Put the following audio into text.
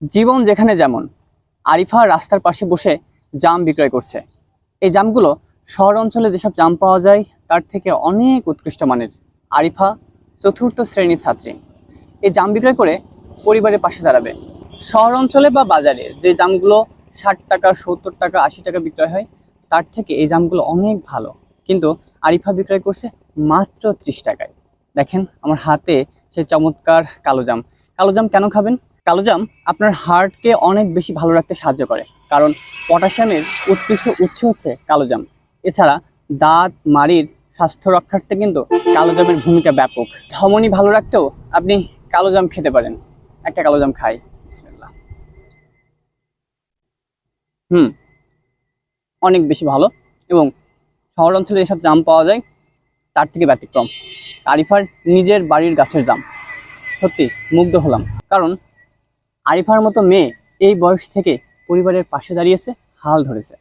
জীবন যেখানে যেমন, আরিফা রাস্তার পাশে বসে জাম বিক্রয় করছে। এই জামগুলো শহর অঞ্চলে যেসব জাম পাওয়া যায় তার থেকে অনেক উৎকৃষ্ট মানের। আরিফা চতুর্থ শ্রেণীর ছাত্রী, এই জাম বিক্রয় করে পরিবারের পাশে দাঁড়াবে। শহর অঞ্চলে বা বাজারে যে জামগুলো 60 টাকা, 70 টাকা, 80 টাকা বিক্রয় হয়, তার থেকে এই জামগুলো অনেক ভালো। কিন্তু আরিফা বিক্রয় করছে মাত্র 30 টাকায়। দেখেন আমার হাতে সেই চমৎকার কালো জাম। কালো জাম কেন খাবেন? কালো জাম আপনার হার্টকে অনেক বেশি ভালো রাখতে সাহায্য করে, কারণ পটাশিয়ামের উৎকৃষ্ট উৎস হচ্ছে কালো জাম। এছাড়া দাঁত মাড়ির স্বাস্থ্য রক্ষার্থে কিন্তু কালো জামের ভূমিকা ব্যাপক। ধমনী ভালো রাখতেও আপনি কালো জাম খেতে পারেন। একটা কালো জাম খাই, বিসমিল্লাহ। হুম, অনেক বেশি ভালো। এবং শহর অঞ্চলে এসব জাম পাওয়া যায় তার থেকে ব্যতিক্রম। আরিফার নিজের বাড়ির গাছের জাম, সত্যি মুগ্ধ হলাম। কারণ আরিফার মতো মেয়ে এই বয়স থেকে পরিবারের পাশে দাঁড়িয়েছে, হাল ধরেছে।